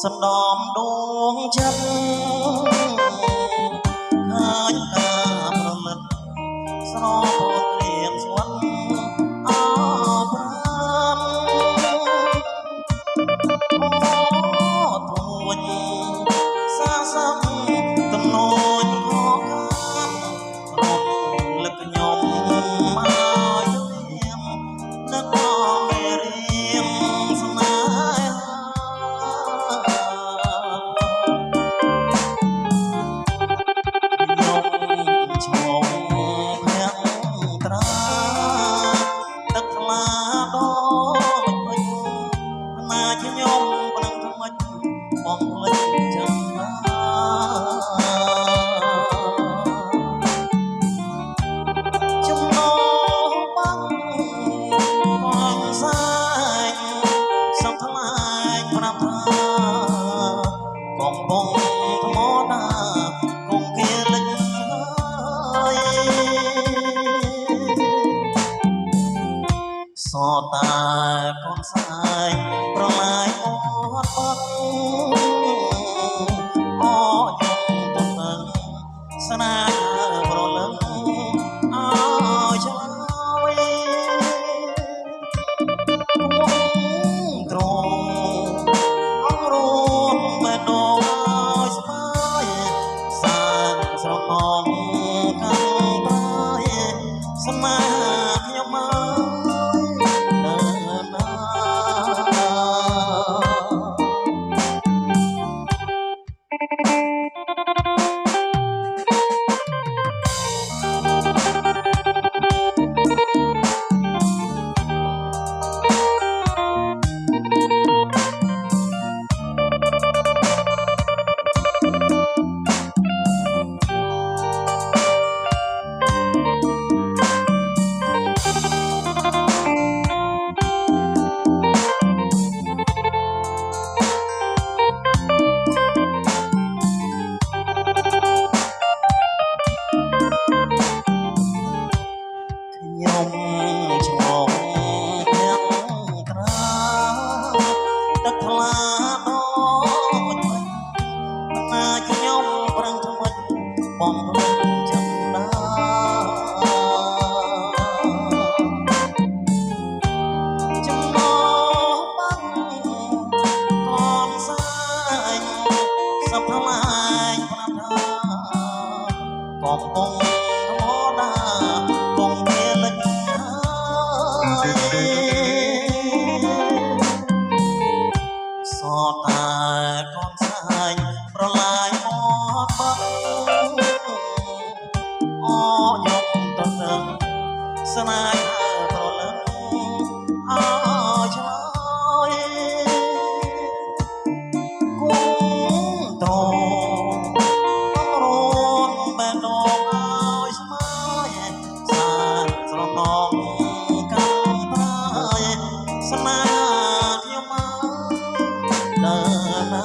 សណ្ដំដួងចិត្តឃើញការប្រលឹកស្រពោនរៀងស្វាត់អប្រាំអូទួញសាសឹកតំណូនខកខានរំលឹកខ្ញុំឲ្យរៀងនឹកមកមេរៀងស្នេហាឈងភ័ក្រត្រាទឹកថ្លាដូចពេញណាខ្ញុំប្រឹងថ្មិចបងភ្លេចចឹងណាចំណោបាំងកងសាយសំថ្លាញប្រាប់ថាកំពុងថ្មដាគង់គេលិចហើយសតាកូនសាយប្រឡាយអត់បាត់អខ្ញុំទៅនឹងស្នេហាប្រលឹងអើឆ្លើយត្រង់អងរួនបែដងឲ្យស្បាយសានស្រងំកាន់បាយស្នេហាខ្ញុំមកដើរណាខ្ញុំឆ្ងល់ភ័ក្រត្រាទឹកថ្លាដូចពេញណាខ្ញុំប្រឹងថ្មិចបងភ្លេចចឹងណាចំណោបាំងកងសាយសប្លាញប្រាប់ថាកំពុងថ្មដាគង់គេលិចហើយសតាកូនសាយប្រឡាយអត់បាត់អូខ្ញុំទៅនឹងស្នេហាប្រលឹងអើឆ្លើយគង់ត្រង់អងរួនបែដងឲ្យស្បាយសានស្រណងកាន់បាយស្នេហាខ្ញុំមកដើរណា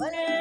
วันนี้